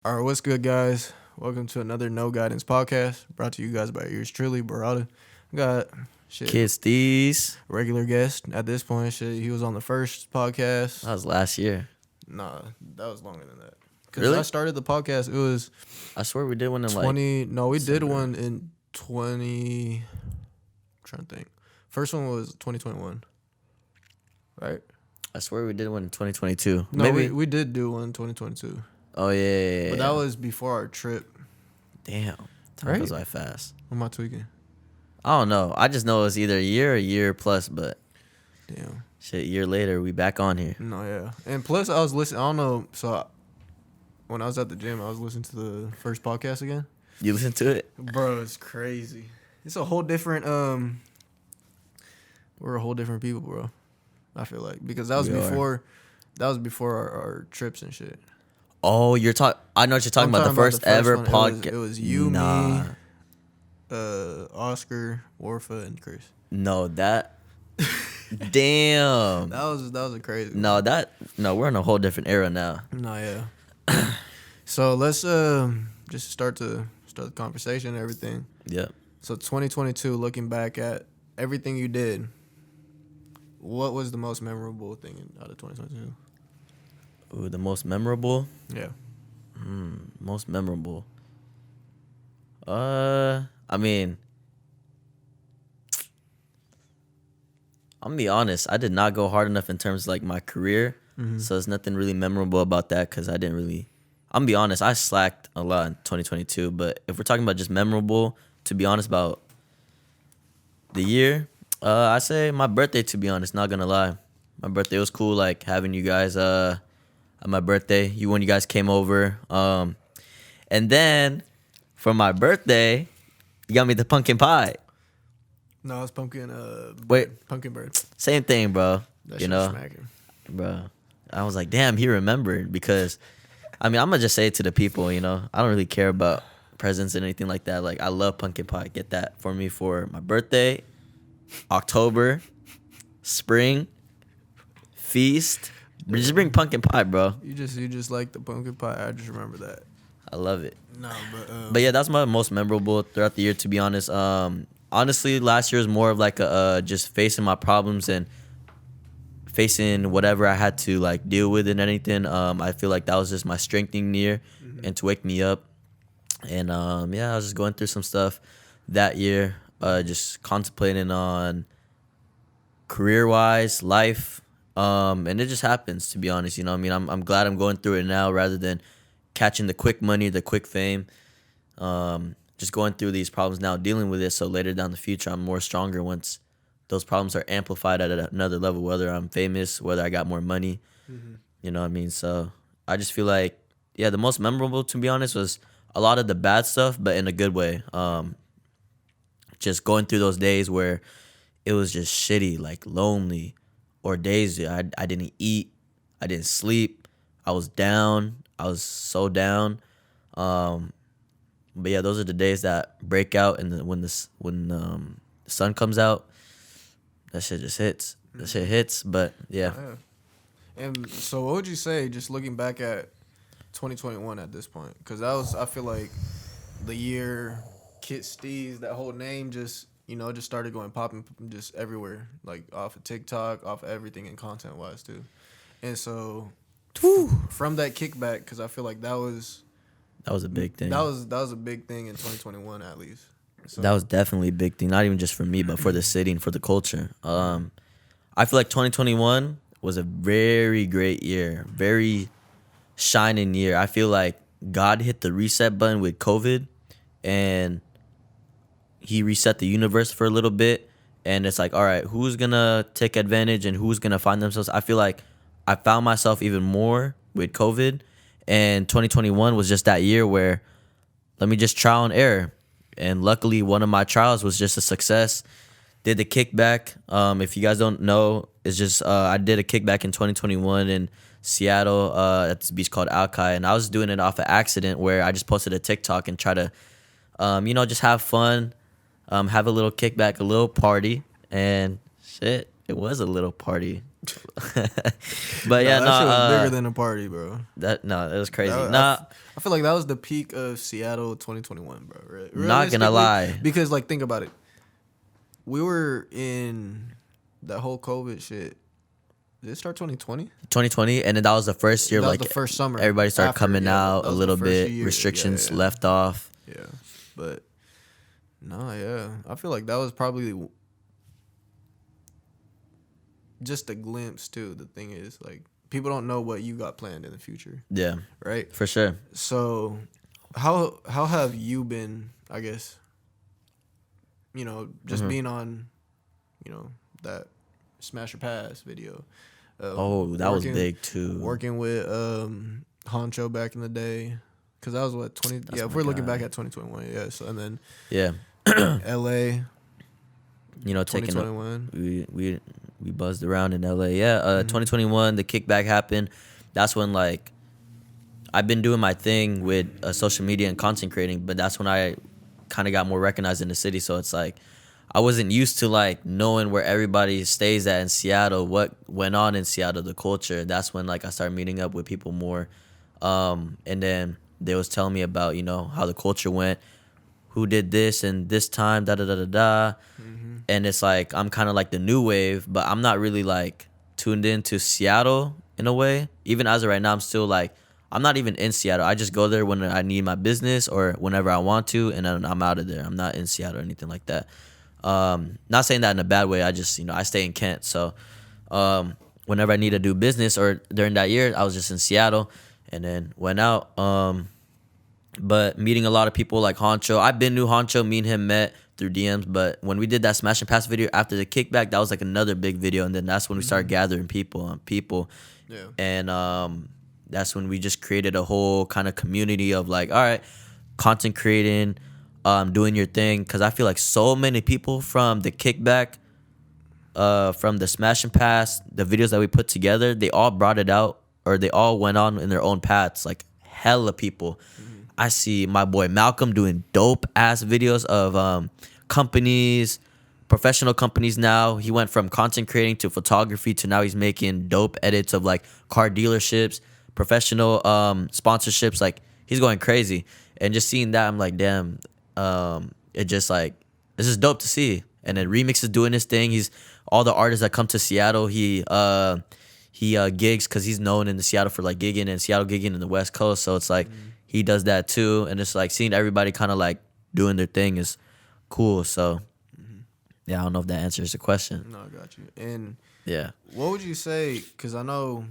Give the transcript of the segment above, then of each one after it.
All right, what's good, guys? Welcome to another No Guidance podcast brought to you guys by yours truly, BERADA. Got shit KidSteez. regular guest at this point. Shit, he was on the first podcast. That was last year. Nah, that was longer than that. Because Really? I started the podcast, it was I swear we did one in 20. No, we did December. one in 20. I'm trying to think. First one was 2021, right? I swear we did one in 2022. No, Maybe. we did do one in 2022, Oh yeah. but that was before our trip. Damn. Time Right? goes by fast. What am I tweaking? I don't know. I just know it was either a year plus, but Damn. shit, a year later we back on here. No, yeah. And plus, I was listening. I don't know. So when I was at the gym, I was listening to the first podcast again. You listen to it? Bro, it's crazy. It's a whole different. We're a whole different people, bro. I feel like because that was We are. before. That was before our trips and shit. Oh, you're talking. I know what you're talking about. The first ever one. podcast. It was you, Nah. me, Oscar, Warfa, and Chris. No, that. Damn. That was a crazy. No, we're in a whole different era now. No, yeah. So let's just start the conversation and everything. Yep. So 2022, looking back at everything you did, what was the most memorable thing out of 2022? Ooh, the most memorable. Yeah. Most memorable. I mean, I'm gonna be honest. I did not go hard enough in terms of like my career, so there's nothing really memorable about that because I didn't really. I'm gonna be honest. I slacked a lot in 2022, but if we're talking about just memorable, to be honest about the year, I say my birthday. To be honest, not gonna lie, my birthday was cool. Like having you guys at my birthday. When you guys came over, and then for my birthday, you got me the pumpkin pie. No, it's pumpkin. Wait. Pumpkin bird. Same thing, bro. That You shit's know, smacking. bro. I was like, damn, he remembered because, I mean, I'm gonna just say it to the people. You know, I don't really care about presents and anything like that. Like, I love pumpkin pie. Get that for me for my birthday, October, spring, feast. Just bring pumpkin pie, bro. You just like the pumpkin pie. I just remember that. I love it. No, but But yeah, that's my most memorable throughout the year, to be honest. Honestly, last year was more of like a just facing my problems and facing whatever I had to like deal with and anything. I feel like that was just my strengthening year and to wake me up. And yeah, I was just going through some stuff that year, just contemplating on career-wise, life, and it just happens, to be honest. You know what I mean? I'm glad I'm going through it now rather than catching the quick money, the quick fame. Just going through these problems now, dealing with it, so later down the future, I'm more stronger once those problems are amplified at another level, whether I'm famous, whether I got more money. You know what I mean? So I just feel like, yeah, the most memorable, to be honest, was a lot of the bad stuff, but in a good way. Just going through those days where it was just shitty, like lonely, or days I didn't eat, I didn't sleep, I was down, I was so down. But yeah, those are the days that break out, and when the sun comes out, that shit just hits. That shit hits. But yeah, yeah. And so, what would you say, just looking back at 2021 at this point? Because that was, I feel like, the year KidSteez, that whole name just started going popping just everywhere, like off of TikTok, off of everything, and content wise too. And so, from that Kickback, because I feel like that was a big thing. that was a big thing in 2021 at least. So, That was definitely a big thing, not even just for me, but for the city and for the culture. I feel like 2021 was a very great year, very shining year. I feel like God hit the reset button with COVID, and he reset the universe for a little bit. And it's like, all right, who's going to take advantage and who's going to find themselves? I feel like I found myself even more with COVID. And 2021 was just that year where let me just trial and error. And luckily, one of my trials was just a success. Did the kickback. If you guys don't know, it's just I did a kickback in 2021 in Seattle at this beach called Alki. And I was doing it off an accident where I just posted a TikTok and try to, just have fun, have a little kickback, a little party. And shit, it was a little party. But yeah, that shit was bigger than a party, bro. it was crazy. I feel like that was the peak of Seattle 2021, bro. Right? Not gonna lie, because like think about it, we were in that whole COVID shit. Did it start 2020? 2020, and then that was the first year. That was like the first summer. everybody started coming out a little bit. Year. Restrictions left off. Yeah, but I feel like that was probably just a glimpse too. The thing is, like, people don't know what you got planned in the future. Yeah, right. For sure. So, how have you been? I guess, just being on, that Smash or Pass video. That was big too. Working with Honcho back in the day, because that was what 20. That's yeah, if we're looking back at 2021, yeah. So and then L.A. Taking 2021. We buzzed around in LA. Yeah, 2021, the Kickback happened. That's when like I've been doing my thing with social media and content creating, but that's when I kind of got more recognized in the city. So it's like I wasn't used to like knowing where everybody stays at in Seattle, what went on in Seattle, the culture. That's when like I started meeting up with people more, and then they was telling me about how the culture went, who did this and this time, da da da da da. And it's like I'm kind of like the new wave, but I'm not really like tuned into Seattle in a way. Even as of right now, I'm still like I'm not even in Seattle. I just go there when I need my business or whenever I want to, and then I'm out of there. I'm not in Seattle or anything like that. Not saying that in a bad way. I just I stay in Kent, so whenever I need to do business or during that year, I was just in Seattle, and then went out. But meeting a lot of people like Honcho. I've been knew Honcho. Me and him met through DMs. But when we did that Smash and Pass video after the Kickback, that was like another big video. And then that's when we started gathering people. Yeah. And that's when we just created a whole kind of community of like, all right, content creating, doing your thing. Because I feel like so many people from the Kickback, from the Smash and Pass, the videos that we put together, they all brought it out, or they all went on in their own paths. Like hella people. I see my boy Malcolm doing dope ass videos of companies, professional companies now. He went from content creating to photography to now he's making dope edits of like car dealerships, professional sponsorships. Like he's going crazy. And just seeing that, I'm like, damn, it just like, this is dope to see. And then Remix is doing his thing. He's all the artists that come to Seattle. He gigs because he's known in the Seattle for like gigging and Seattle gigging in the West Coast. So it's like, he does that too, and it's like seeing everybody kind of like doing their thing is cool. So, yeah, I don't know if that answers the question. No, I got you. And yeah, what would you say? Because I know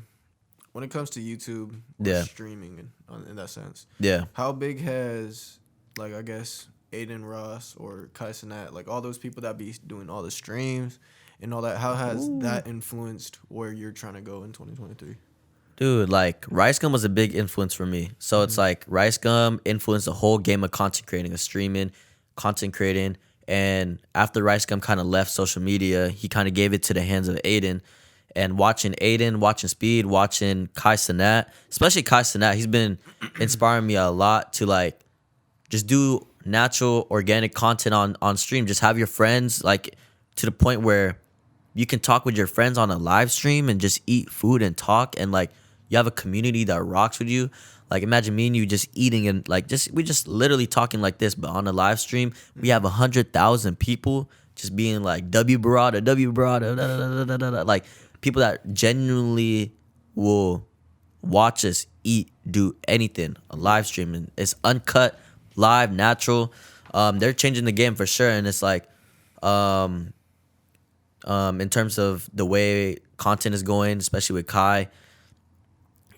when it comes to YouTube, or streaming in that sense, how big has like I guess Aiden Ross or Kai Cenat, like all those people that be doing all the streams and all that, how has that influenced where you're trying to go in 2023? Dude, like Rice Gum was a big influence for me. So it's like Rice Gum influenced the whole game of content creating, of streaming, content creating. And after Rice Gum kind of left social media, he kind of gave it to the hands of Aiden. And watching Aiden, watching Speed, watching Kai Cenat, especially Kai Cenat, he's been inspiring me a lot to like just do natural, organic content on stream. Just have your friends like to the point where you can talk with your friends on a live stream and just eat food and talk, and like you have a community that rocks with you. Like imagine me and you just eating and like we just literally talking like this, but on a live stream we have 100,000 people just being like BERADA, da, da, da, da. Like people that genuinely will watch us eat, do anything, a live stream, and it's uncut, live, natural. They're changing the game for sure, and it's like in terms of the way content is going, especially with Kai.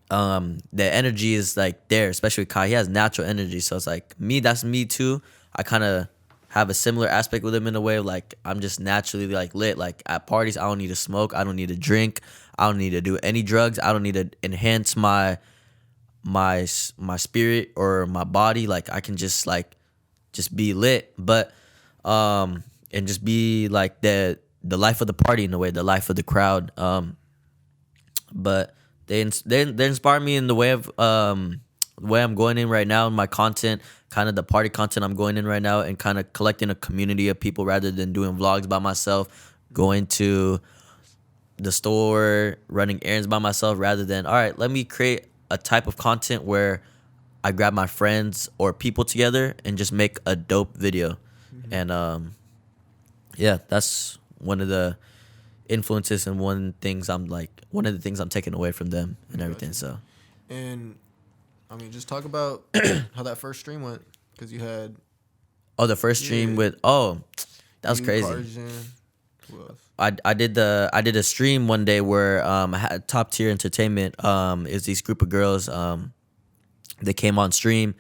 The energy is like there, especially with Kai. He has natural energy, so it's like me. That's me too. I kind of have a similar aspect with him in a way. Like I'm just naturally like lit. Like at parties, I don't need to smoke. I don't need to drink. I don't need to do any drugs. I don't need to enhance my spirit or my body. Like I can just be lit, but and just be like the life of the party in a way, the life of the crowd. But they inspire me in the way of the way I'm going in right now in my content, kind of the party content I'm going in right now, and kind of collecting a community of people rather than doing vlogs by myself, going to the store, running errands by myself, rather than, all right, let me create a type of content where I grab my friends or people together and just make a dope video. And yeah, that's one of the influences and one of the things I'm taking away from them and everything. So, And I mean, just talk about how that first stream went, because you had the first stream with that was you, crazy. Carjan, who else? I did a stream one day where I had Top Tier Entertainment. Is these group of girls. They came on stream,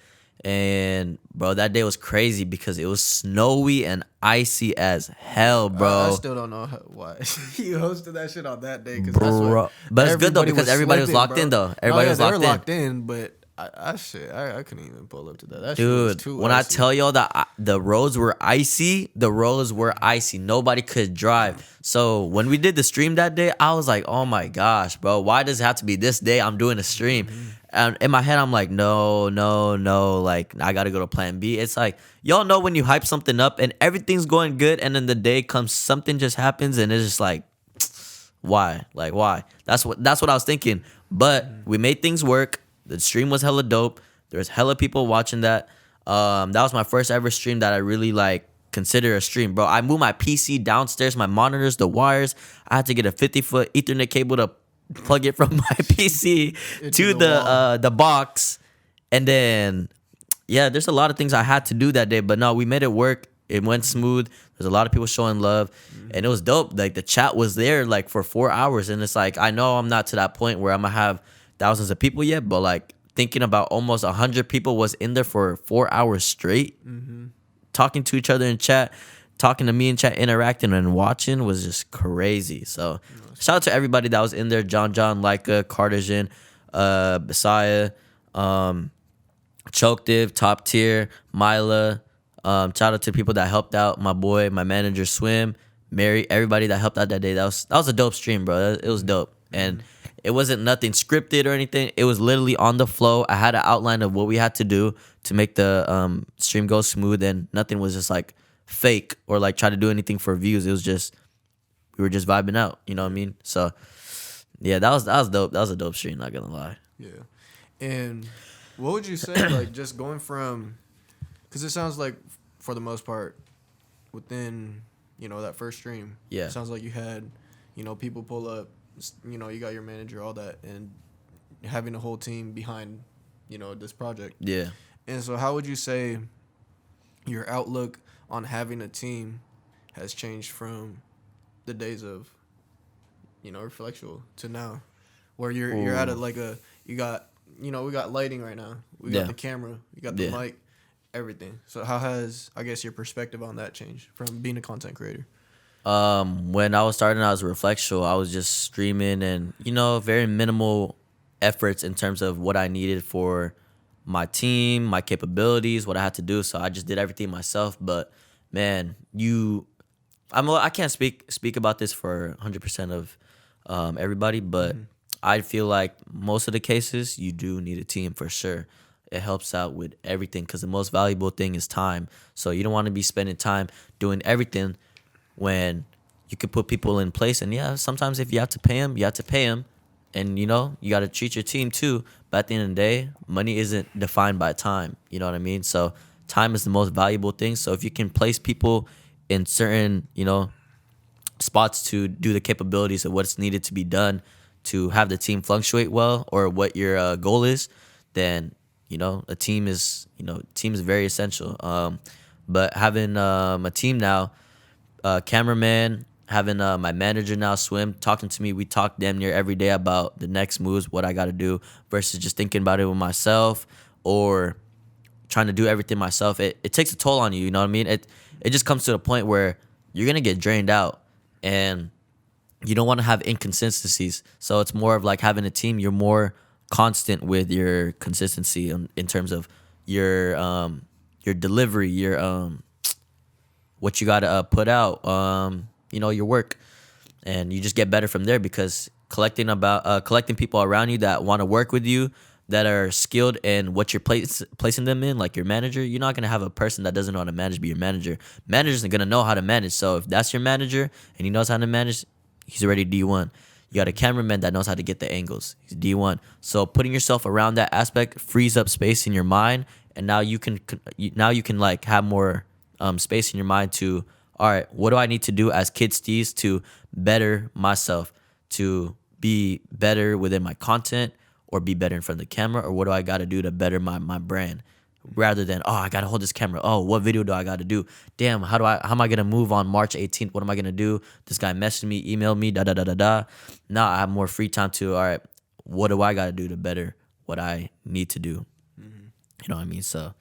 and bro, that day was crazy because it was snowy and icy as hell, bro. I still don't know why you hosted that shit on that day. Cause Bro, but it's good though because everybody was locked in though. Everybody was locked in. But I couldn't even pull up to that. That shit Dude, was too when icy. I tell y'all that the roads were icy, Nobody could drive. So when we did the stream that day, I was like, oh my gosh, bro, why does it have to be this day I'm doing a stream? And in my head, I'm like, no. Like, I got to go to plan B. It's like, y'all know when you hype something up and everything's going good, and then the day comes, something just happens, and it's just like, why? Like, why? That's what I was thinking. But we made things work. The stream was hella dope. There was hella people watching that. That was my first ever stream that I really like consider a stream, bro. I moved my PC downstairs, my monitors, the wires. I had to get a 50-foot Ethernet cable to plug it from my PC to the box. And then, yeah, there's a lot of things I had to do that day. But no, we made it work. It went smooth. There's a lot of people showing love. And it was dope. Like, the chat was there, like, for 4 hours. And it's like, I know I'm not to that point where I'm going to have thousands of people yet, but like thinking about almost 100 people was in there for 4 hours straight, talking to each other in chat, talking to me in chat, interacting and watching was just crazy. So shout out to everybody that was in there: John, Leica, Cartesian, Messiah, Chokediv, Top Tier, Mila. Shout out to people that helped out, my boy, my manager, Swim, Mary, everybody that helped out that day. That was a dope stream, bro. It was dope. And it wasn't nothing scripted or anything. It was literally on the flow. I had an outline of what we had to do to make the stream go smooth, and nothing was just like fake or like try to do anything for views. It was just, we were just vibing out. You know what I mean? So yeah, that was dope. That was a dope stream, not gonna lie. Yeah. And what would you say, like, just going from, because it sounds like for the most part within, that first stream, Yeah, it sounds like you had, people pull up, you got your manager, all that, and having a whole team behind, this project. yeah. And so how would you say your outlook on having a team has changed from the days of, Reflectual to now, where you're at you got, we got lighting right now. We got the camera, you got the mic, everything. So how has, I guess, your perspective on that changed from being a content creator? When I was starting out as a Reflectual, I was just streaming and, very minimal efforts in terms of what I needed for my team, my capabilities, what I had to do. So I just did everything myself. But man, I can't speak about this for 100% of everybody, but I feel like most of the cases you do need a team for sure. It helps out with everything because the most valuable thing is time. So you don't want to be spending time doing everything when you could put people in place. And yeah, sometimes if you have to pay them, you have to pay them. And, you got to treat your team too. But at the end of the day, money isn't defined by time. You know what I mean? So time is the most valuable thing. So if you can place people in certain, spots to do the capabilities of what's needed to be done to have the team fluctuate well, or what your goal is, then, a team is very essential. But having a team now, cameraman, having my manager now, Swim, talking to me. We talk damn near every day about the next moves, what I got to do, versus just thinking about it with myself or trying to do everything myself. It takes a toll on you, you know what I mean? It just comes to the point where you're going to get drained out and you don't want to have inconsistencies. So it's more of like having a team. You're more constant with your consistency in terms of your delivery, your what you got to put out, your work, and you just get better from there because collecting people around you that want to work with you, that are skilled in what you're placing them in, like your manager. You're not going to have a person that doesn't know how to manage be your manager. Manager's going to know how to manage. So if that's your manager and he knows how to manage, he's already D1. You got a cameraman that knows how to get the angles. He's D1. So putting yourself around that aspect frees up space in your mind, and now you can like have more space in your mind to, all right, what do I need to do as KidSteez to better myself, to be better within my content, or be better in front of the camera, or what do I got to do to better my brand? Rather than, oh, I got to hold this camera. Oh, what video do I got to do? Damn, how am I going to move on March 18th? What am I going to do? This guy messaged me, emailed me, da. Now I have more free time to, all right, what do I got to do to better what I need to do? You know what I mean? So,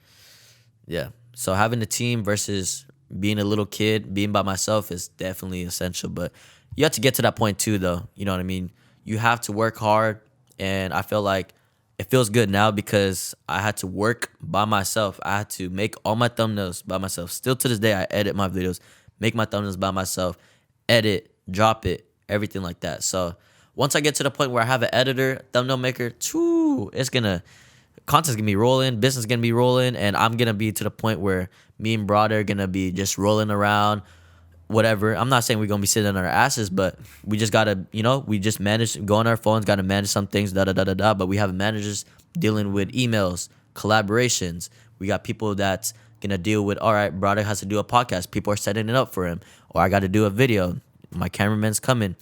yeah. So having a team versus being a little kid, being by myself is definitely essential. But you have to get to that point too, though. You know what I mean? You have to work hard. And I feel like it feels good now because I had to work by myself. I had to make all my thumbnails by myself. Still to this day, I edit my videos, make my thumbnails by myself, edit, drop it, everything like that. So once I get to the point where I have an editor, thumbnail maker, content's gonna be rolling, business gonna be rolling, and I'm gonna be to the point where me and BERADA are gonna be just rolling around, whatever. I'm not saying we're gonna be sitting on our asses, but we just gotta, we just manage, go on our phones, gotta manage some things, but we have managers dealing with emails, collaborations. We got people that's gonna deal with, all right, BERADA has to do a podcast. People are setting it up for him. Or I gotta do a video. My cameraman's coming.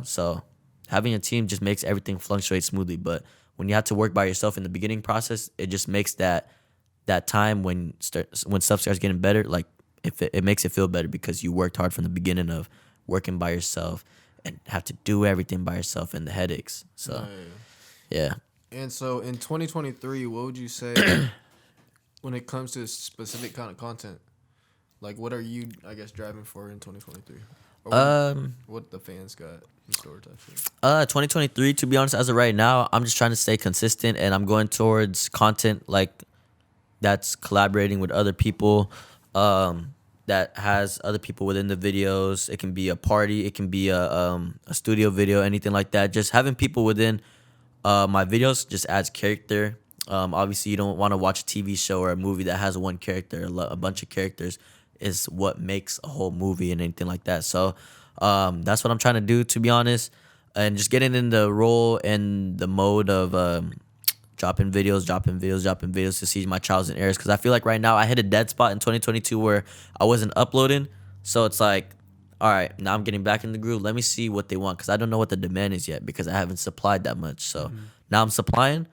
So having a team just makes everything fluctuate smoothly. But when you have to work by yourself in the beginning process, it just makes that time when stuff starts getting better, like it makes it feel better because you worked hard from the beginning of working by yourself and have to do everything by yourself and the headaches. So, yeah. And so in 2023, what would you say when it comes to specific kind of content? Like, what are you, I guess, driving for in 2023? Or what the fans got in store type shit? 2023, to be honest, as of right now, I'm just trying to stay consistent, and I'm going towards content like that's collaborating with other people, that has other people within the videos. It can be a party, it can be a studio video, anything like that. Just having people within my videos just adds character. Obviously, you don't want to watch a TV show or a movie that has one character. A bunch of characters is what makes a whole movie and anything like that. So that's what I'm trying to do, to be honest, and just getting in the role and the mode of dropping videos to see my trials and errors. Because I feel like right now I hit a dead spot in 2022 where I wasn't uploading. So it's like, all right, now I'm getting back in the groove. Let me see what they want, because I don't know what the demand is yet because I haven't supplied that much. So now I'm supplying.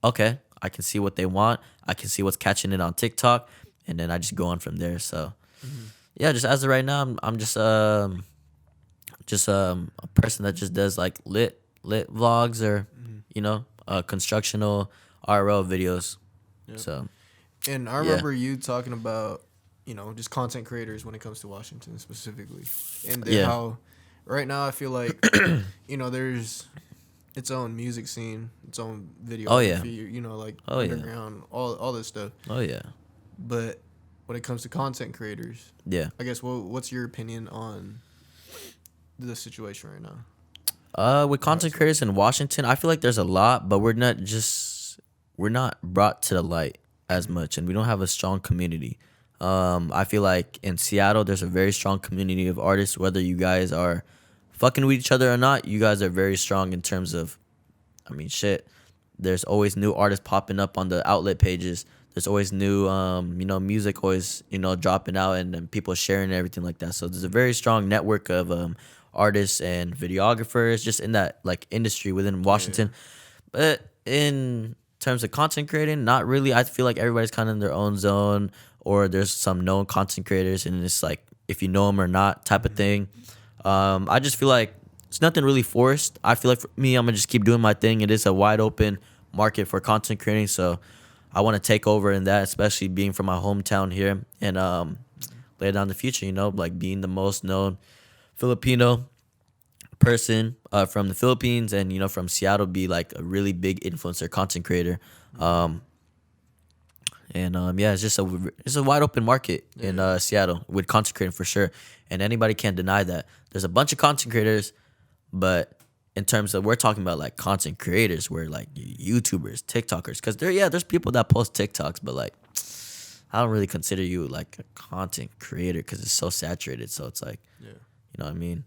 Okay, I can see what they want. I can see what's catching it on TikTok, and then I just go on from there. So yeah, just as of right now, I'm just a person that just does like lit vlogs or constructional RL videos. Yep. So, and I remember you talking about just content creators when it comes to Washington specifically, and how right now I feel like there's its own music scene, its own video, underground, all this stuff. But when it comes to content creators, I guess what's your opinion on the situation right now? With content creators in Washington, I feel like there's a lot, but we're not brought to the light as much, and we don't have a strong community. I feel like in Seattle, there's a very strong community of artists. Whether you guys are fucking with each other or not, you guys are very strong in terms of, there's always new artists popping up on the outlet pages. There's always new, music always, dropping out and people sharing and everything like that. So there's a very strong network of artists and videographers just in that like industry within Washington. But in terms of content creating, not really. I feel like everybody's kind of in their own zone, or there's some known content creators and it's like if you know them or not type of thing. I just feel like it's nothing really forced. I feel like for me, I'm gonna just keep doing my thing. It is a wide open market for content creating, so I want to take over in that, especially being from my hometown here, and lay down the future, like being the most known Filipino person from the Philippines, and from Seattle, be like a really big influencer content creator. It's just a wide open market in Seattle with content creating for sure, and anybody can't deny that. There's a bunch of content creators, but in terms of, we're talking about like content creators, we're like YouTubers, TikTokers, because there's people that post TikToks, but like I don't really consider you like a content creator because it's so saturated. So it's like, you know what I mean?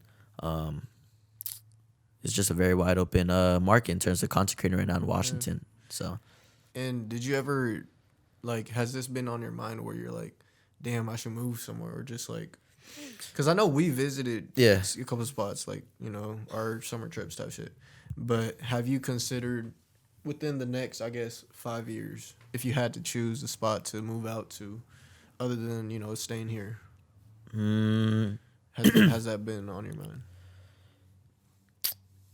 it's just a very wide open market in terms of content creator right now in Washington. So, And did you ever, like, has this been on your mind where you're like, damn, I should move somewhere, or just like, because I know we visited Yeah. a couple spots, like, you know, our summer trips type shit. But have you considered within the next, I guess, 5 years, if you had to choose a spot to move out to, other than, you know, staying here? Has that been on your mind?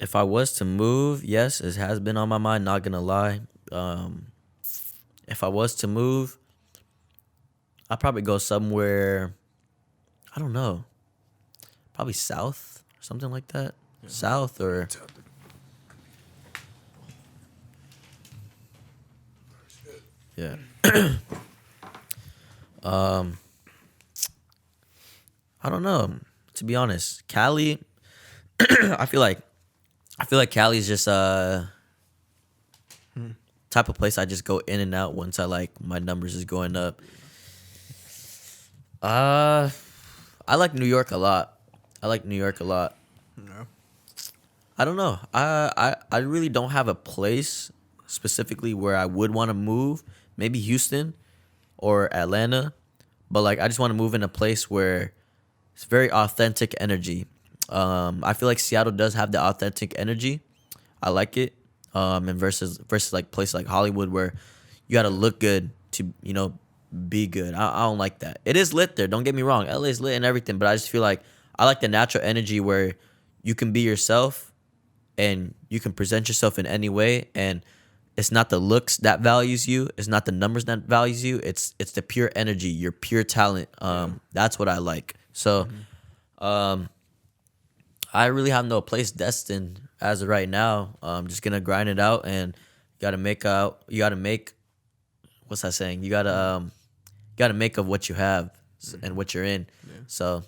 if I was to move, yes, it has been on my mind. Not gonna lie. If I was to move, I'd probably go somewhere. I don't know. Probably south or something like that. Yeah. South or. Yeah. I don't know. To be honest, Cali. I feel like Cali is just type of place I just go in and out once I like my numbers is going up. I like New York a lot. No. I don't know. I really don't have a place specifically where I would want to move. Maybe Houston or Atlanta, but like I just want to move in a place where it's very authentic energy. I feel like Seattle does have the authentic energy. I like it. And versus like places like Hollywood where you got to look good to, you know, be good. I don't like that. It is lit there. Don't get me wrong. LA is lit and everything, but I just feel like I like the natural energy where you can be yourself and you can present yourself in any way, and it's not the looks that values you. It's not the numbers that values you. It's the pure energy, your pure talent. That's what I like. So, I really have no place destined as of right now. I'm just gonna grind it out, and you gotta make. What's that saying? You gotta make of what you have and what you're in. Yeah. So,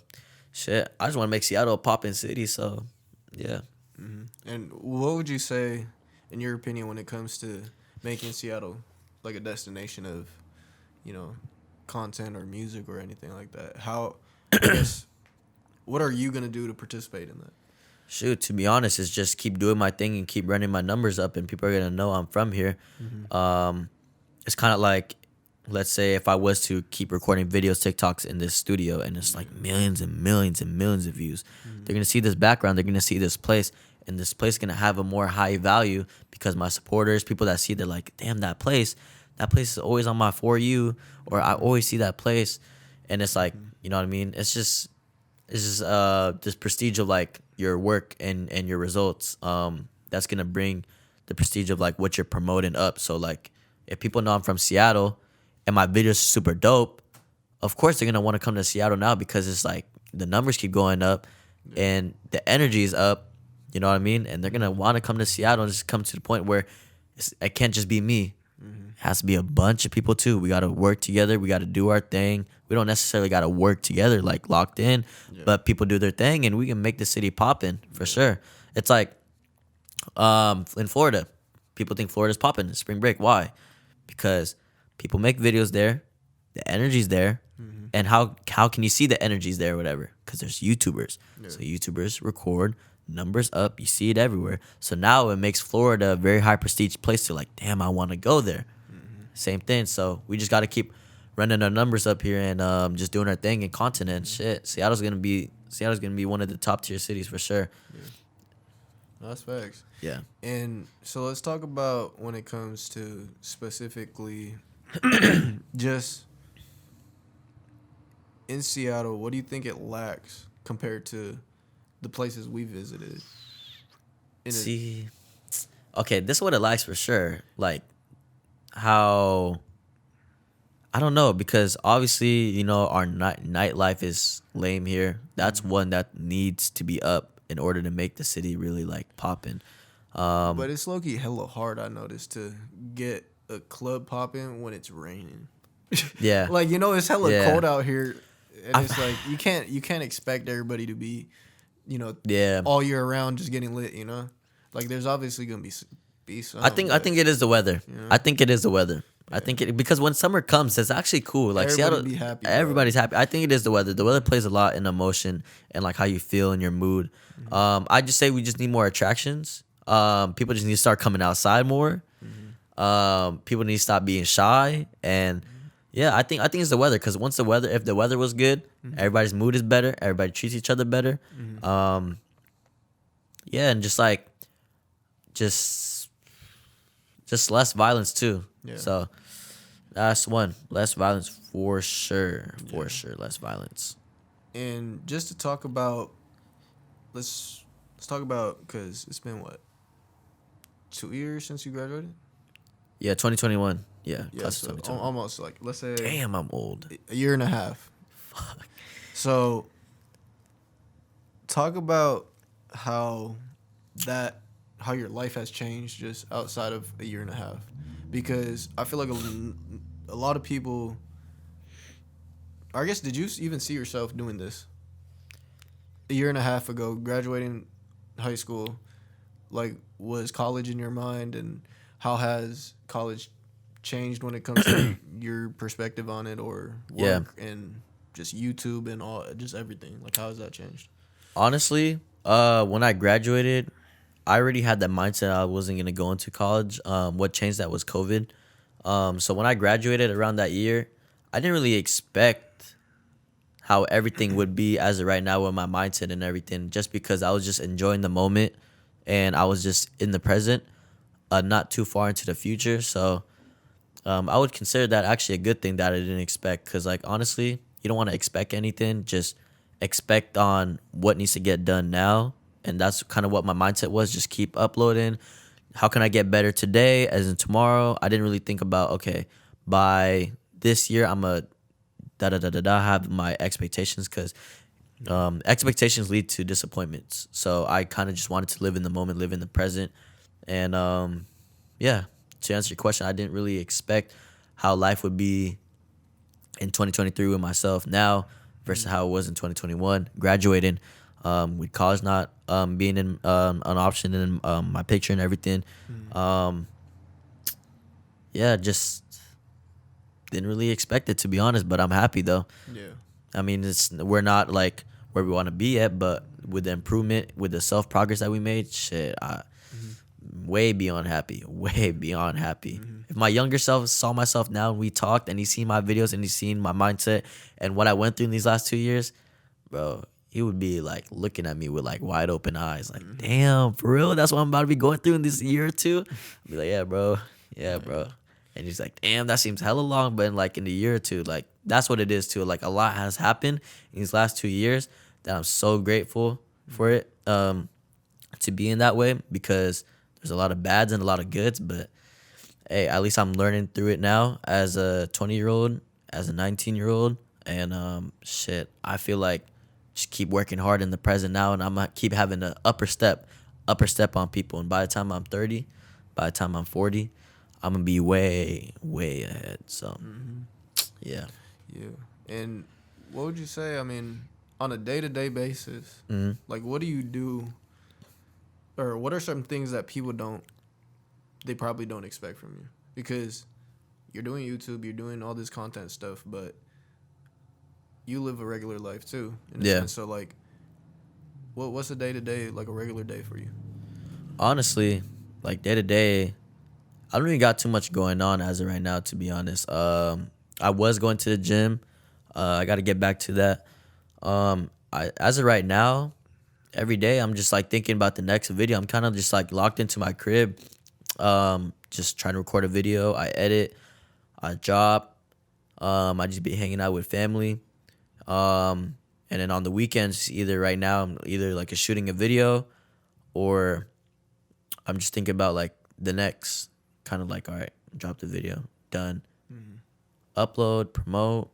shit. I just want to make Seattle a poppin' city. So, yeah. Mm-hmm. And what would you say, in your opinion, when it comes to making Seattle like a destination of, you know, content or music or anything like that? How, I guess, what are you going to do to participate in that? Shoot, to be honest, it's just keep doing my thing and keep running my numbers up, and people are going to know I'm from here. Mm-hmm. It's kind of like, let's say if I was to keep recording videos, TikToks in this studio, and it's like millions and millions and millions of views. Mm-hmm. They're going to see this background. They're going to see this place. And this place is going to have a more high value because my supporters, people that see, they're like, damn, that place is always on my For You, or I always see that place. And it's like, you know what I mean? It's just this prestige of like your work and your results. That's going to bring the prestige of like what you're promoting up. So like if people know I'm from Seattle and my videos are super dope, of course they're going to want to come to Seattle now because it's like the numbers keep going up and the energy is up. You know what I mean? And they're going to want to come to Seattle and just come to the point where it can't just be me. Mm-hmm. It has to be a bunch of people too. We got to work together. We got to do our thing. We don't necessarily got to work together like locked in, but people do their thing and we can make the city poppin' for sure. It's like in Florida. People think Florida's poppin'. Spring break. Why? Because people make videos there. The energy's there. Mm-hmm. And how can you see the energy's there or whatever? Because there's YouTubers. Yeah. So YouTubers record. Numbers up, you see it everywhere. So now it makes Florida a very high prestige place to like, damn, I want to go there. Mm-hmm. Same thing. So we just got to keep running our numbers up here and just doing our thing and content and shit. Seattle's gonna be one of the top tier cities for sure. Yeah. That's facts. Yeah. And so let's talk about when it comes to specifically just in Seattle, what do you think it lacks compared to the places we visited? Okay, this is what it lacks for sure. Like, how, I don't know, because obviously, you know, our nightlife is lame here. That's one that needs to be up in order to make the city really, like, poppin'. But it's low-key hella hard, I noticed, to get a club poppin' when it's raining. Yeah. Like, you know, it's hella cold out here, and it's like, you can't expect everybody to be, you know, all year round just getting lit, you know? Like, there's obviously going to be some. I think it is the weather. You know? I think it is the weather. I think because when summer comes, it's actually cool. Like Seattle, Be happy. Bro. everybody's happy. I think it is the weather. The weather plays a lot in emotion and like how you feel and your mood. I just say we just need more attractions. People just need to start coming outside more. People need to stop being shy. And yeah, I think it's the weather, because if the weather was good, everybody's mood is better. Everybody treats each other better. Yeah, and just less violence too. Yeah. So that's one. Less violence for sure. For sure, less violence. And just to talk about, let's talk about, because it's been what, 2 years since you graduated? Yeah, 2021. Yeah, class so of 2021. almost, like, let's say Damn, I'm old. a year and a half. Fuck. So talk about how your life has changed just outside of a year and a half, because I feel like a lot of people, I guess, did you even see yourself doing this a year and a half ago, graduating high school? Like, was college in your mind, and how has college changed when it comes to your perspective on it, or work and just YouTube and just everything? Like, how has that changed? Honestly, when I graduated, I already had that mindset I wasn't gonna go into college. What changed that was COVID. So when I graduated around that year, I didn't really expect how everything would be as of right now with my mindset and everything, just because I was just enjoying the moment and I was just in the present, not too far into the future. So I would consider that actually a good thing that I didn't expect, because, like, honestly, you don't want to expect anything. Just expect on what needs to get done now. And that's kind of what my mindset was. Just keep uploading. How can I get better today as in tomorrow? I didn't really think about, okay, by this year, I'm a have my expectations, because expectations lead to disappointments. So I kind of just wanted to live in the moment, live in the present. And yeah, to answer your question, I didn't really expect how life would be in 2023 with myself now versus how it was in 2021, graduating, with college not being an option in my picture and everything. Yeah, just didn't really expect it, to be honest, but I'm happy though. Yeah. I mean, we're not like where we want to be at, but with the improvement, with the self progress that we made, shit, way beyond happy, way beyond happy. If my younger self saw myself now and we talked and he's seen my videos and he's seen my mindset and what I went through in these last 2 years, bro, he would be like looking at me with like wide open eyes, like, damn, for real, that's what I'm about to be going through in this year or two. I'd be like, yeah, bro. And he's like, damn, that seems hella long, but in the year or two, like, that's what it is too. Like, a lot has happened in these last 2 years that I'm so grateful for it, to be in that way, because there's a lot of bads and a lot of goods, but hey, at least I'm learning through it now as a 20-year-old, as a 19-year-old, and shit, I feel like just keep working hard in the present now, and I'm gonna keep having the upper step on people, and by the time I'm 30, by the time I'm 40, I'm gonna be way, way ahead. So, yeah. Yeah. And what would you say, I mean, on a day-to-day basis, like, what do you do, or what are some things that people they probably don't expect from you? Because you're doing YouTube, you're doing all this content stuff, but you live a regular life too, in a sense. So, like, what's a day-to-day, like a regular day for you? Honestly, like, day-to-day, I don't even got too much going on as of right now, to be honest. I was going to the gym. I got to get back to that. As of right now, every day I'm just like thinking about the next video. I'm kind of just like locked into my crib, just trying to record a video. I edit, I drop. I just be hanging out with family. And then on the weekends, either right now I'm either like shooting a video, or I'm just thinking about like the next kind of like, all right, drop the video, done, upload, promote,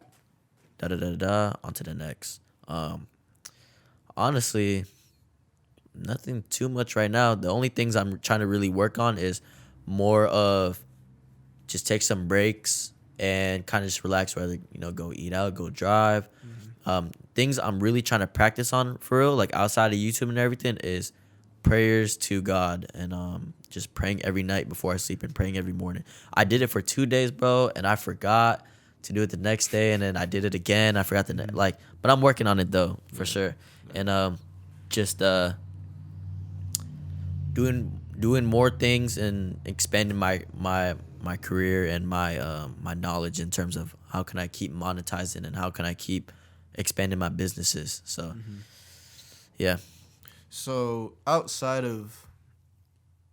onto the next. Honestly, nothing too much right now. The only things I'm trying to really work on is more of just take some breaks and kind of just relax, whether, go eat out, go drive. Things I'm really trying to practice on for real, like outside of YouTube and everything, is prayers to God and just praying every night before I sleep and praying every morning. I did it for 2 days, bro, and I forgot to do it the next day, and then I did it again. I forgot but I'm working on it though, for sure. And just doing more things and expanding my career and my knowledge in terms of how can I keep monetizing and how can I keep expanding my businesses. So yeah. So outside of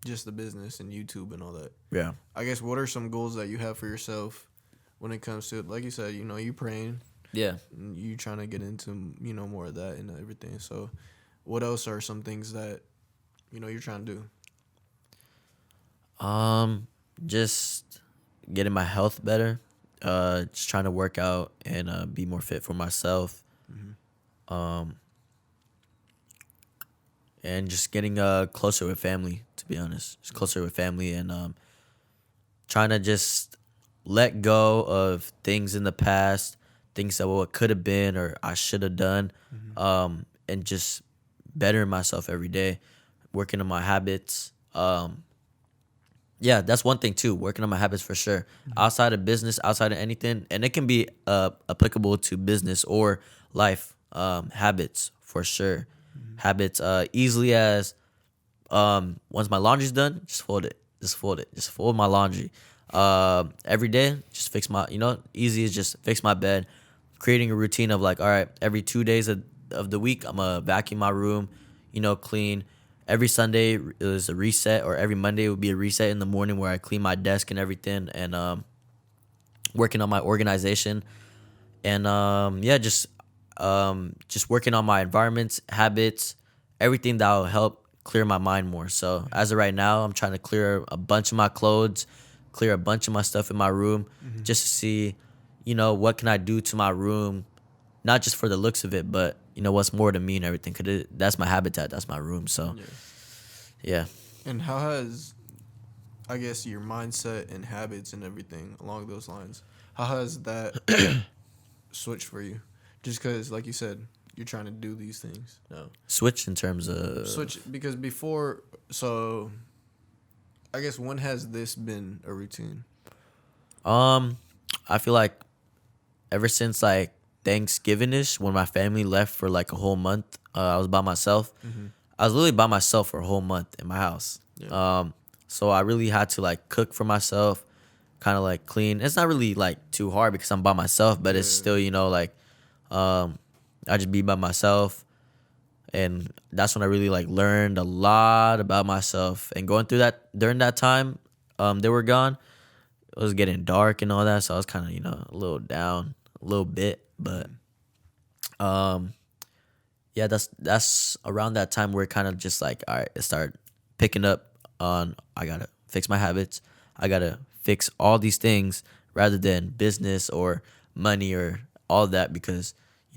just the business and YouTube and all that, Yeah. I guess what are some goals that you have for yourself when it comes to, like you said, you praying, Yeah. and you trying to get into more of that and everything. So what else are some things that you're trying to do? Just getting my health better. Just trying to work out and be more fit for myself. And just getting closer with family, to be honest. Just closer with family and trying to just let go of things in the past, things that what could have been or I should have done, and just bettering myself every day, working on my habits. Yeah, that's one thing too, working on my habits for sure. Outside of business, outside of anything, and it can be applicable to business or life, habits for sure. Habits easily as once my laundry's done, just fold it. Just fold my laundry. Every day, just fix my, easy as just fix my bed. Creating a routine of like, all right, every 2 days of the week, I'm going to vacuum my room, clean. Every Sunday is a reset, or every Monday would be a reset in the morning where I clean my desk and everything, and working on my organization. And yeah, just working on my environments, habits, everything that will help clear my mind more. So as of right now, I'm trying to clear a bunch of my clothes, clear a bunch of my stuff in my room, just to see, what can I do to my room, not just for the looks of it, but what's more to me and everything. Cause that's my habitat, that's my room. So yeah. And how has, I guess, your mindset and habits and everything along those lines, how has that switched for you? Just because, like you said, you're trying to do these things now. Switch in terms of... Switch, because before, so, I guess, when has this been a routine? I feel like ever since, like, Thanksgiving-ish, when my family left for, like, a whole month, I was by myself. I was literally by myself for a whole month in my house. Yeah. So I really had to, like, cook for myself, kind of, like, clean. It's not really, like, too hard because I'm by myself, but it's still, like... I just be by myself, and that's when I really like learned a lot about myself. And going through that during that time, they were gone. It was getting dark and all that, so I was kind of a little down, a little bit. But yeah, that's around that time where it kind of just like, all right, it started picking up on I gotta fix my habits, I gotta fix all these things rather than business or money or all that, because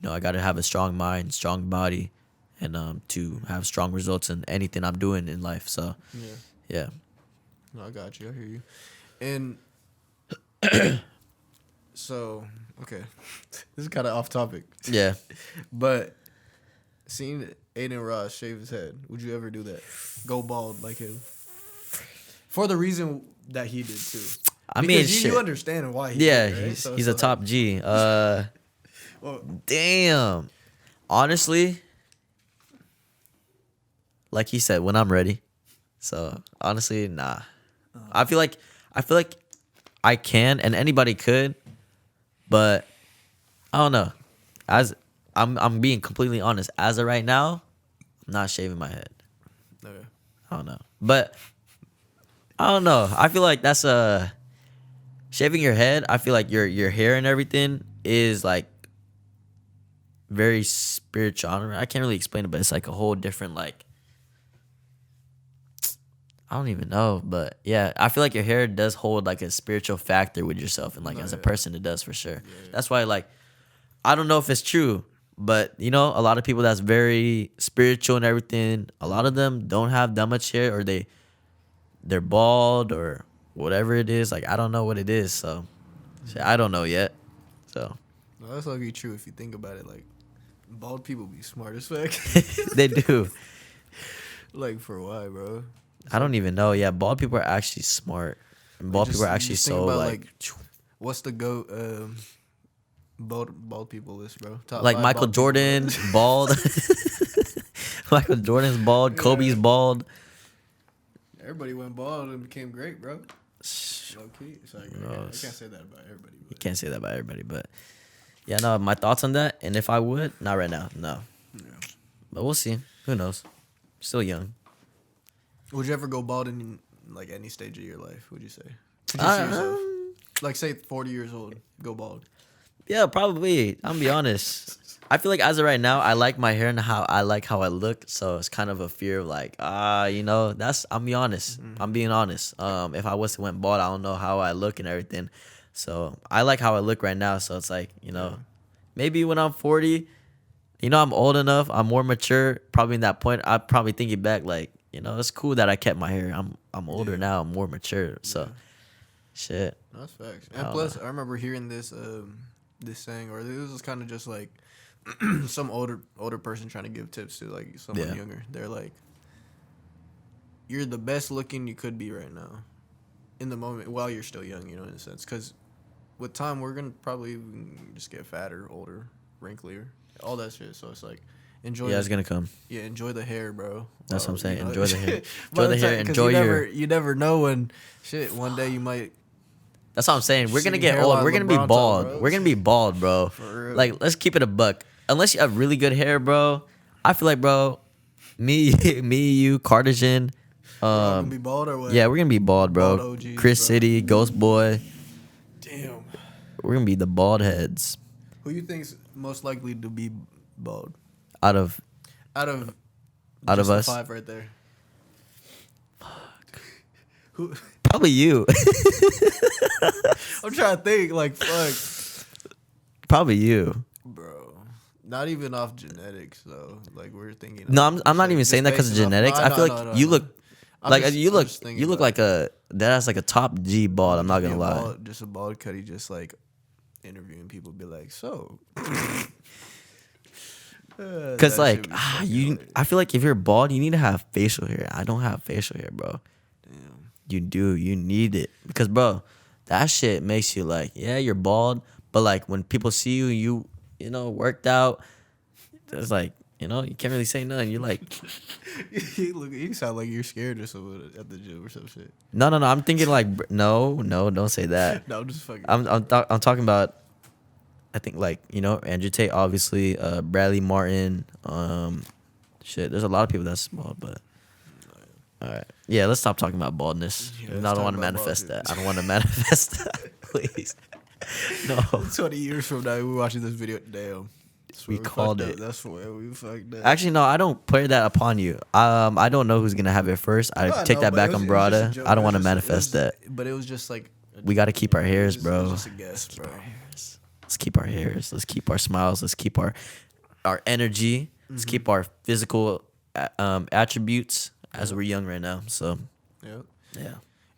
I got to have a strong mind, strong body, and to have strong results in anything I'm doing in life. So, yeah. No, I got you. I hear you. And so, okay. This is kind of off topic. Yeah. But seeing Aiden Ross shave his head, would you ever do that? Go bald like him? For the reason that he did, too. I mean, you understand why he did, right? He's a top G. Well, damn. Honestly, like he said, when I'm ready. So honestly, nah. I feel like I can, and anybody could, but I don't know. As I'm being completely honest. As of right now, I'm not shaving my head. Okay. I don't know, but I don't know. I feel like that's shaving your head. I feel like your hair and everything is like very spiritual. I can't really explain it, but it's like a whole different, like, I don't even know, but yeah, I feel like your hair does hold like a spiritual factor with yourself, and like as a person it does for sure. Yeah. That's why, like, I don't know if it's true, but a lot of people that's very spiritual and everything, a lot of them don't have that much hair, or they're bald or whatever it is. Like, I don't know what it is, so I don't know yet. So no, that's lucky true if you think about it. Like, bald people be smart as fuck. They do. Like, for why, bro? I don't even know. Yeah, bald people are actually smart. And bald people are actually just think so about, like what's the GOAT bald people list, bro? Top like 5 Michael bald people, Jordan, bro. bald. Michael Jordan's bald. Kobe's bald. Everybody went bald and became great, bro. Low key. Sorry, I can't say that about everybody. You can't say that about everybody, but yeah, no. My thoughts on that, and if I would, not right now, no. Yeah. But we'll see. Who knows? Still young. Would you ever go bald in like any stage of your life? Would you say? Could you see yourself? Like say 40 years old, go bald. Yeah, probably. I'm gonna be honest. I feel like as of right now, I like my hair and how I look. So it's kind of a fear of like, that's. I'm be honest. I'm being honest. If I was to went bald, I don't know how I look and everything. So I like how I look right now. So it's like, maybe when I'm 40, I'm old enough. I'm more mature. Probably in that point, I'm probably thinking back like, it's cool that I kept my hair. I'm older now. I'm more mature. So, shit. That's facts. And plus, I remember hearing this saying, or this was kind of just like some older person trying to give tips to like someone younger. They're like, you're the best looking you could be right now, in the moment while you're still young. In a sense, because with time we're gonna probably just get fatter, older, wrinklier, all that shit. So it's like, enjoy. Yeah, it's gonna come. Yeah, enjoy the hair, bro. That's what I'm saying. Enjoy the hair. Enjoy the hair. Enjoy you never know when one day you might. That's what I'm saying. We're gonna get old. We're gonna be bald. We're gonna be bald, bro. For real. Like, let's keep it a buck. Unless you have really good hair, bro. I feel like, bro, me, you, Cardigan. We're all gonna be bald or what? Yeah, we're gonna be bald, bro. Bald OGs, Chris bro. City, Ghost Boy. Damn. We're gonna be the bald heads. Who you think's most likely to be bald? Out of Just us? the 5 right there. Who? Probably you. I'm trying to think. Like, fuck, Probably you. bro. Not even off genetics though. Like we're thinking. No, I'm not even saying that because of genetics. I feel like you look like you look like that's like a top G bald. I'm not gonna lie. Just a bald cutty, just like interviewing people, be like, so. Cause like I feel like if you're bald, you need to have facial hair. I don't have facial hair, bro. Damn. You do. You need it because, bro, that shit makes you like, yeah, you're bald, but like when people see you, worked out. It's like, you can't really say nothing. You're like, you sound like you're scared or something at the gym or some shit. no. I'm thinking like, no, don't say that. No, I'm just fucking. I'm talking about. I think like Andrew Tate, obviously, Bradley Martin, shit. There's a lot of people that's bald, but all right, yeah. Let's stop talking about baldness. Yeah, I don't want to manifest that. I don't want to manifest that. Please, no. 20 years from now, we're watching this video. Damn, We called it. That's where we fucked up. Actually, no. I don't put that upon you. I don't know who's gonna have it first. I take that back on BERADA. I don't want to manifest that. But it was just like. We got to keep our hairs, It bro. was just a guess, bro. Let's keep our hairs. Let's keep our smiles. Let's keep our energy. Let's keep our physical attributes as we're young right now. So, Yep. yeah.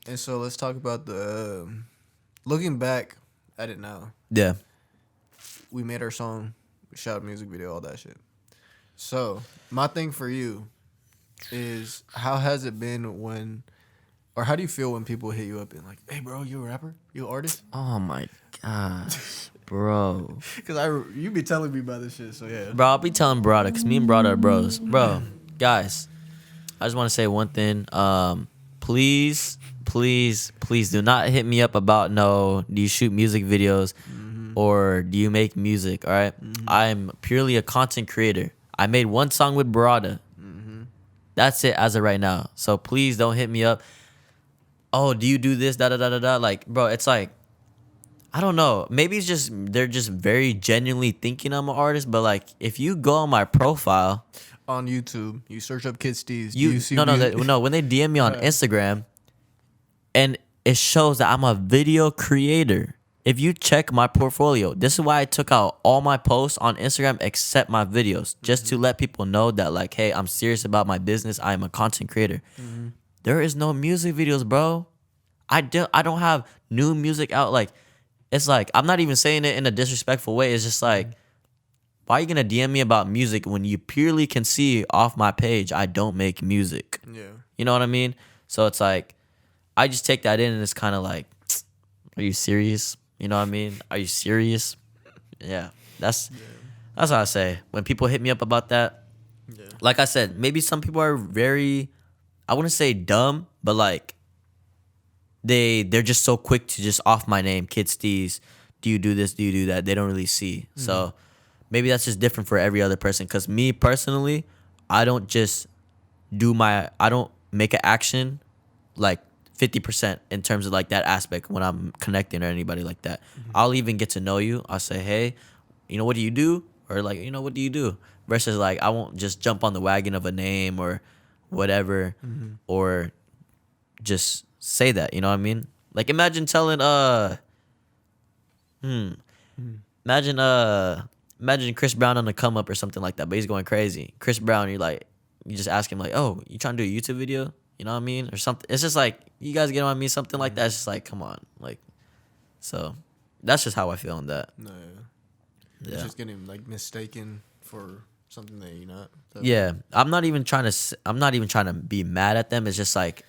And so let's talk about the looking back at it now. Yeah. We made our song, we shot a music video, all that shit. So my thing for you is, how has it been when, or how do you feel when people hit you up and like, hey bro, you a rapper? You an artist? Oh my gosh, bro. Because you be telling me about this shit, so yeah. Bro, I'll be telling BERADA because me and BERADA are bros. Bro, guys, I just want to say one thing. Please do not hit me up about, do you shoot music videos or do you make music, all right? I'm purely a content creator. I made one song with BERADA. That's it as of right now. So please don't hit me up. Oh, do you do this, da-da-da-da-da? Like, bro, it's like, I don't know. Maybe it's just, they're just very genuinely thinking I'm an artist. But, like, if you go on my profile. On YouTube, you search up KidSteez. No, when they DM me on Instagram, and it shows that I'm a video creator. If you check my portfolio, this is why I took out all my posts on Instagram except my videos. Just to let people know that, like, hey, I'm serious about my business. I am a content creator. There is no music videos, bro. I don't have new music out. Like, it's like, I'm not even saying it in a disrespectful way. It's just like, why are you gonna DM me about music when you purely can see off my page I don't make music? Yeah. You know what I mean? So it's like I just take that in and it's kind of like, are you serious? You know what I mean? Are you serious? Yeah, that's what I say. When people hit me up about that, like I said, maybe some people are very, I wouldn't say dumb, but like they're just so quick to just off my name, KidSteez. Do you do this? Do you do that? They don't really see. So maybe that's just different for every other person. Cause me personally, I don't just I don't make an action like 50% in terms of like that aspect when I'm connecting or anybody like that. I'll even get to know you. I'll say, hey, what do you do? Or like, what do you do? Versus like, I won't just jump on the wagon of a name or whatever, or just say that. You know what I mean? Like imagine telling imagine Chris Brown on the come up or something like that, but he's going crazy. Chris Brown, you just ask him like, oh, you trying to do a YouTube video? You know what I mean? Or something. It's just like, you guys get on me, something like that. It's just like, come on. Like, so that's just how I feel on that. No, yeah. It's just getting like mistaken for something that you're not. Yeah. I'm not even trying to be mad at them. It's just like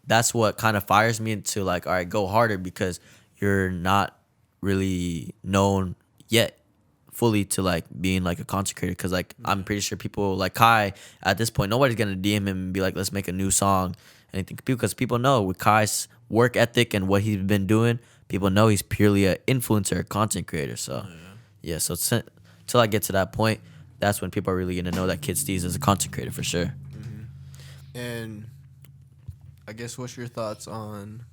that's what kind of fires me into like, all right, go harder, because you're not really known yet fully to like being like a content creator. Because like I'm pretty sure people like Kai at this point, nobody's gonna DM him and be like, let's make a new song, anything, because people know with Kai's work ethic and what he's been doing, people know he's purely an influencer, a content creator. So yeah, so till I get to that point, that's when people are really gonna know that KidSteez is a content creator for sure. And I guess what's your thoughts on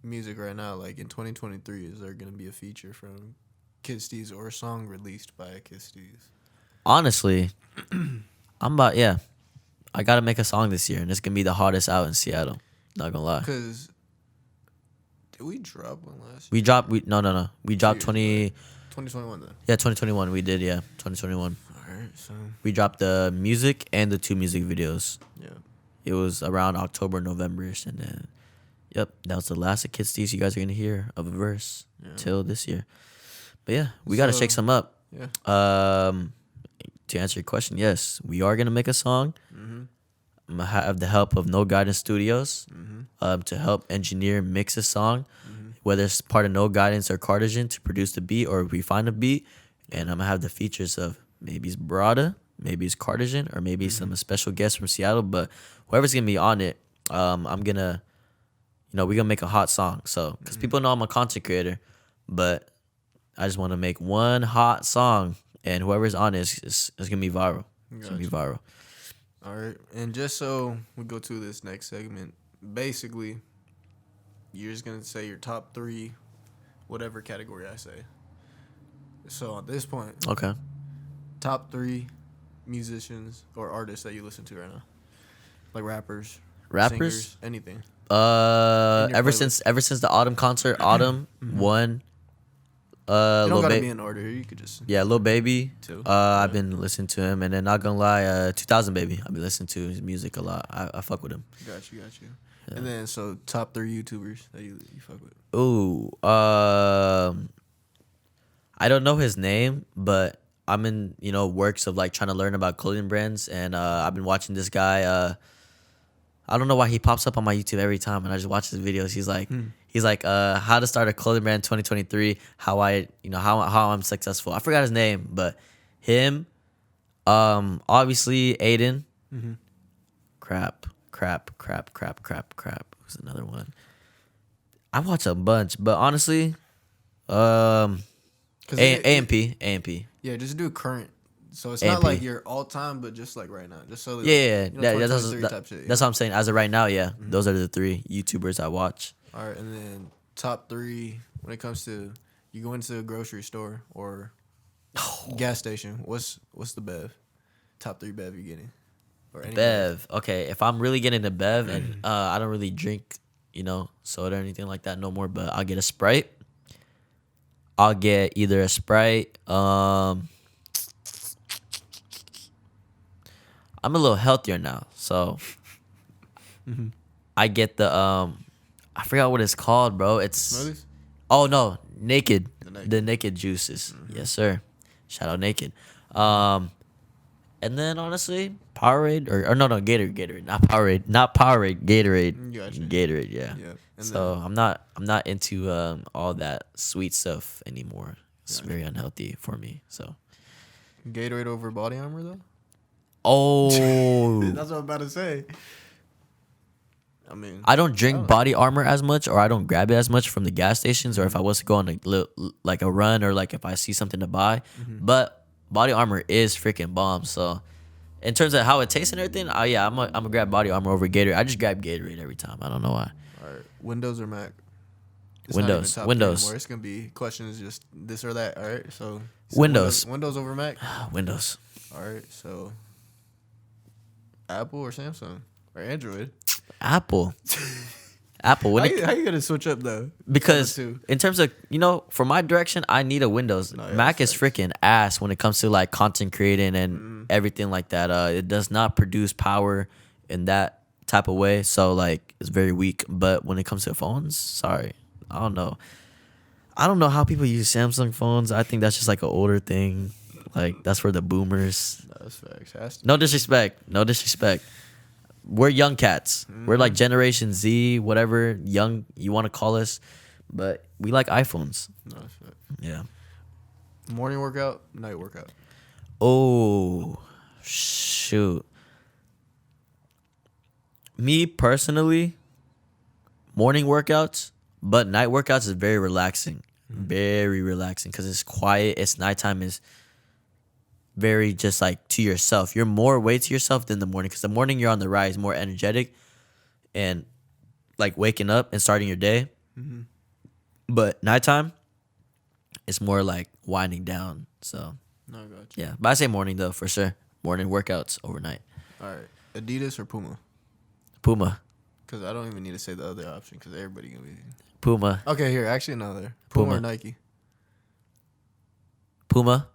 music right now? Like in 2023, is there gonna be a feature from KidSteez or a song released by KidSteez? Honestly, I gotta make a song this year, and it's gonna be the hottest out in Seattle. Not gonna lie. Because did we drop one last year? We dropped. No. We dropped 2021 then. Yeah, 2021. We did. Yeah, 2021. All right, so We dropped the music and the 2 music videos. yeah. It was around October, November-ish, and then that was the last of KidSteez you guys are gonna hear of a verse till this year. But yeah, we gotta shake some up. Yeah. To answer your question, yes, we are gonna make a song. I'm gonna have the help of No Guidance Studios to help engineer, mix a song, whether it's part of No Guidance or Cardigan to produce the beat or refine the beat. And I'm gonna have the features of maybe it's BERADA, maybe it's Cardigan, or maybe some special guests from Seattle. But whoever's gonna be on it, I'm gonna, we're gonna make a hot song. So, because people know I'm a content creator, but I just want to make one hot song, and whoever's on it is gonna be viral. It's gonna be viral. All right, and just so we go to this next segment, basically, you're just gonna say your top 3, whatever category I say. So at this point, Okay. top 3 musicians or artists that you listen to right now, like rappers, singers, anything. Ever since the Autumn concert, Autumn won. You don't Lil gotta be in order. You could just Lil Baby. Too. I've been listening to him, and then not gonna lie, 2000 Baby. I've been listening to his music a lot. I fuck with him. Got you. Yeah. And then so top 3 YouTubers that you fuck with. Ooh, I don't know his name, but I'm in works of like trying to learn about clothing brands, and I've been watching this guy. I don't know why he pops up on my YouTube every time, and I just watch his videos. He's like, how to start a clothing brand 2023, how I'm successful. I forgot his name, but him, obviously Aiden. Crap. Who's another one? I watch a bunch, but honestly, AMP. Yeah, just do current. So it's AMP. not like your all time, but just like right now, just so Type shit, That's what I'm saying. As of right now, those are the 3 YouTubers I watch. All right, and then top 3 when it comes to you go into a grocery store or gas station. What's the Bev? Top 3 Bev you're getting, or any Bev. Okay, if I'm really getting the Bev, and I don't really drink, soda or anything like that no more, but I'll get a Sprite. I'll get either a Sprite. I'm a little healthier now, so I get the I forgot what it's called, bro. It's Smoothies? Oh no, Naked. The Naked juices. Yes, sir. Shout out Naked. And then honestly, Powerade or no Gatorade, not Powerade, Gatorade, Gotcha. Gatorade, yeah. Yeah. And So I'm not into all that sweet stuff anymore. It's very unhealthy for me. So Gatorade over Body Armor though. oh, That's what I'm about to say. I mean, I don't drink Body Armor as much, or I don't grab it as much from the gas stations, or if I was to go on like a run, or like if I see something to buy. But Body Armor is freaking bomb. So in terms of how it tastes and everything, I'm gonna grab Body Armor over Gatorade. I just grab Gatorade every time. I don't know why. all right. Windows or Mac? It's Windows. not even top 10 Windows. anymore. It's gonna be questions just this or that. All right. So Windows. Windows over Mac. Windows. All right. So Apple or Samsung or Android? Apple. Apple. When How you gonna switch up though? because Two. in terms of for my direction, I need a Windows. No, yeah, Mac is that's freaking ass when it comes to like content creating and everything like that. It does not produce power in that type of way, so like it's very weak. But when it comes to phones, sorry, I don't know how people use Samsung phones. I think that's just like an older thing. Like that's for the boomers. No, that's facts. Has to. No disrespect. We're young cats. We're like Generation Z, whatever young you want to call us, but we like iPhones. No, that's facts. Yeah. Morning workout, night workout. Oh, shoot. Me personally, morning workouts, but night workouts is very relaxing. Very relaxing because it's quiet. It's nighttime is very just like to yourself. You're more away to yourself than the morning because the morning you're on the rise, more energetic and like waking up and starting your day. But nighttime, it's more like winding down. So No, I got you. yeah, but I say morning though for sure. Morning workouts overnight. All right, Adidas or Puma? Puma. Because I don't even need to say the other option because everybody gonna be. Puma. Okay, here actually another Puma or Puma. Nike. Puma.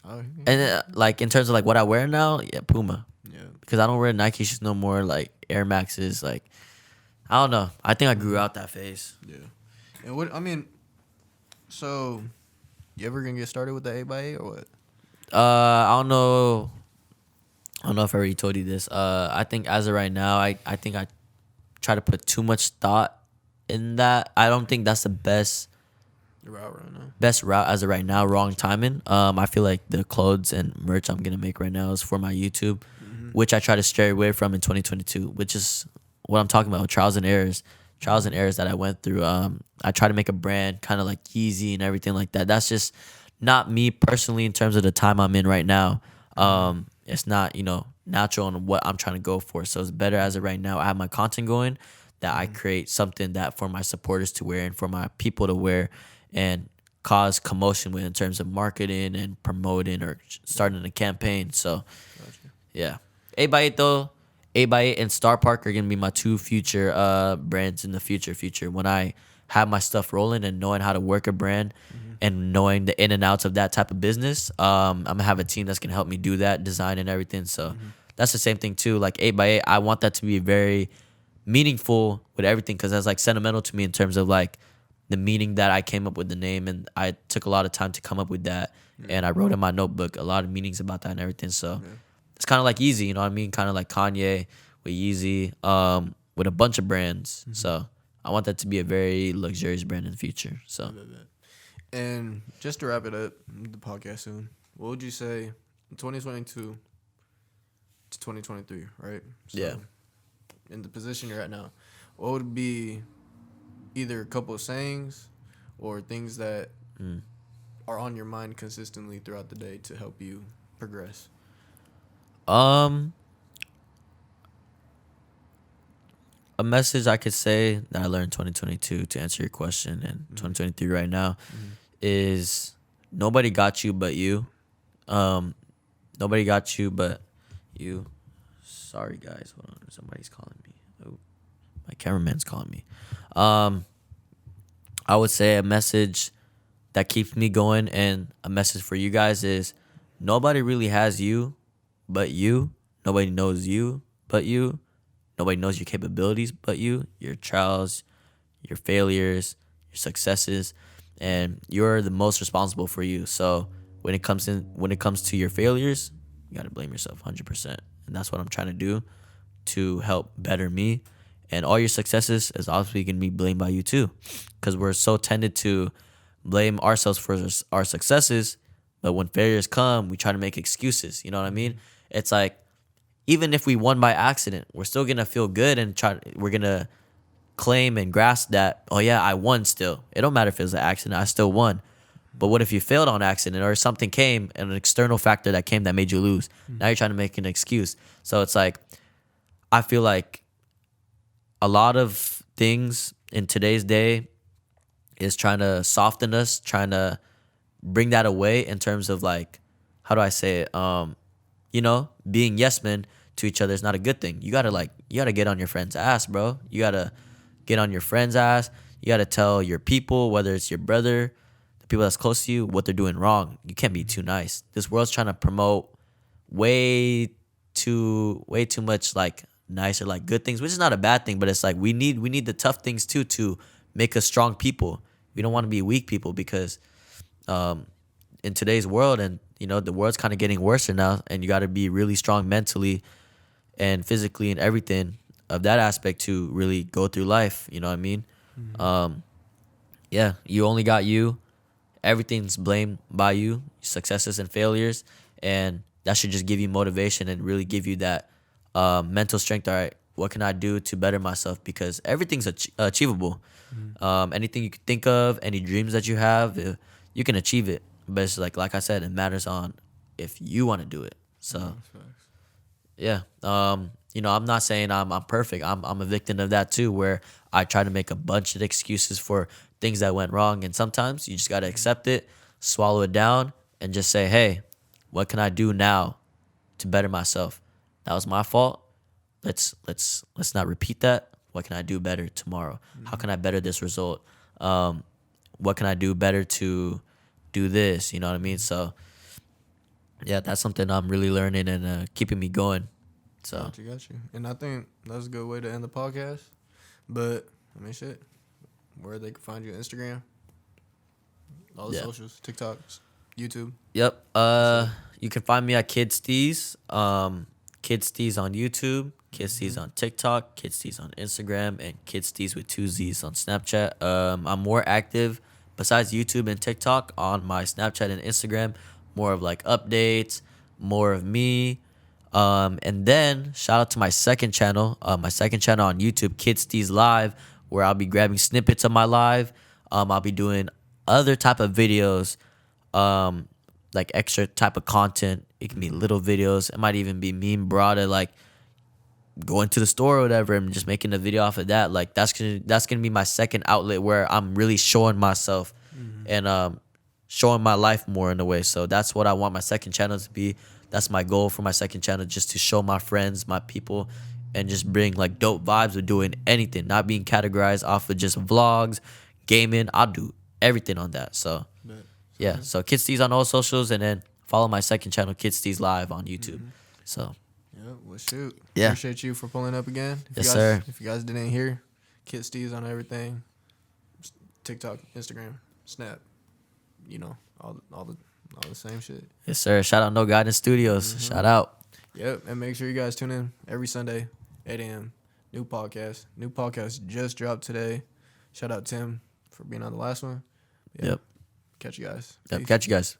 Oh, yeah. And like in terms of like what I wear now, yeah, Puma. Yeah. Because I don't wear Nike shoes no more. Like Air Maxes. Like I don't know. I think I grew out that phase. Yeah. And what I mean, so you ever gonna get started with the 8x8 or what? I don't know. I don't know if I already told you this. I think as of right now, I think I try to put too much thought in that. I don't think that's the best Route right now. as of right now. Wrong timing. I feel like the clothes and merch I'm gonna make right now is for my YouTube, which I try to stray away from in 2022, which is what I'm talking about. Trials and errors that I went through. I try to make a brand kind of like Yeezy and everything like that. That's just not me personally in terms of the time I'm in right now. It's not natural on what I'm trying to go for. So it's better as of right now. I have my content going that I create something that for my supporters to wear and for my people to wear and cause commotion with in terms of marketing and promoting or starting a campaign. So, yeah. 8x8 though, 8x8 and Star Park are going to be my two future brands in the future. When I have my stuff rolling and knowing how to work a brand and knowing the in and outs of that type of business, I'm going to have a team that's going to help me do that, design and everything. So that's the same thing too. Like 8x8, I want that to be very meaningful with everything because that's like sentimental to me in terms of like the meaning that I came up with the name, and I took a lot of time to come up with that, and I wrote in my notebook a lot of meanings about that and everything. So it's kind of like Yeezy, you know what I mean? Kind of like Kanye with Yeezy, with a bunch of brands. So I want that to be a very luxurious brand in the future. So And just to wrap it up, the podcast soon. What would you say, 2022 to 2023, right? So Yeah. In the position you're at now, what would be either a couple of sayings or things that are on your mind consistently throughout the day to help you progress? A message I could say that I learned 2022 to answer your question and 2023 right now is nobody got you but you. Nobody got you but you. Sorry guys, hold on. Somebody's calling me. Oh, my cameraman's calling me. I would say a message that keeps me going and a message for you guys is nobody really has you but you. Nobody knows you but you. Nobody knows your capabilities but you, your trials, your failures, your successes, and you're the most responsible for you. So when it comes to your failures, You got to blame yourself 100%. And that's what I'm trying to do to help better me. And all your successes is obviously going to be blamed by you too, because we're so tended to blame ourselves for our successes. But when failures come, we try to make excuses. You know what I mean? It's like, even if we won by accident, we're still going to feel good and we're going to claim and grasp that, oh yeah, I won still. It don't matter if it was an accident, I still won. But what if you failed on accident, or something came, and an external factor that came that made you lose? Now you're trying to make an excuse. So it's like, I feel like a lot of things in today's day is trying to soften us, trying to bring that away in terms of like, how do I say it? Being yes men to each other is not a good thing. You gotta get on your friend's ass, bro. You gotta get on your friend's ass. You gotta tell your people, whether it's your brother, the people that's close to you, what they're doing wrong. You can't be too nice. This world's trying to promote way too much like nice or like good things, which is not a bad thing, but it's like we need the tough things too to make us strong people. We don't want to be weak people, because in today's world, and the world's kind of getting worse now, and you got to be really strong mentally and physically and everything of that aspect to really go through life. You know what I mean? You only got you. Everything's blamed by you, successes and failures, and that should just give you motivation and really give you that mental strength. All right, what can I do to better myself? Because everything's achievable. Anything you can think of, any dreams that you have, you can achieve it. But it's like I said, it matters on if you want to do it. So, yeah. I'm not saying I'm perfect. I'm a victim of that too, where I try to make a bunch of excuses for things that went wrong. And sometimes you just got to accept it, swallow it down, and just say, hey, what can I do now to better myself? That was my fault. Let's not repeat that. What can I do better tomorrow? How can I better this result? What can I do better to do this? You know what I mean? So, yeah, that's something I'm really learning and keeping me going. So, got you. And I think that's a good way to end the podcast. But, shit. Where they can find you, Instagram, all the socials, TikTok, YouTube. Yep. You can find me at KidSteez. KidSteez on YouTube, KidSteez on TikTok, KidSteez on Instagram, and KidSteez with 2 Z's on Snapchat. I'm more active besides YouTube and TikTok on my Snapchat and Instagram. More of like updates, more of me. And then shout out to my second channel on YouTube, KidSteez Live, where I'll be grabbing snippets of my live. I'll be doing other type of videos, like extra type of content. It can be little videos. It might even be me and BERADA like going to the store or whatever and just making a video off of that. Like that's gonna be my second outlet where I'm really showing myself and showing my life more in a way. So that's what I want my second channel to be. That's my goal for my second channel, just to show my friends, my people, and just bring like dope vibes of doing anything, not being categorized off of just vlogs, gaming. I'll do everything on that. So yeah, so KidSteez on all socials, and then follow my second channel, KidSteez Live on YouTube. So yeah, well, shoot. Yeah. Appreciate you for pulling up again. Sir. If you guys didn't hear, KidSteez on everything, TikTok, Instagram, Snap, all the same shit. Yes, sir. Shout out No Guidance Studios. Shout out. Yep, and make sure you guys tune in every Sunday, 8 a.m. New podcast just dropped today. Shout out Tim for being on the last one. Yeah. Yep. Catch you guys. Yep. Peace. Catch you guys.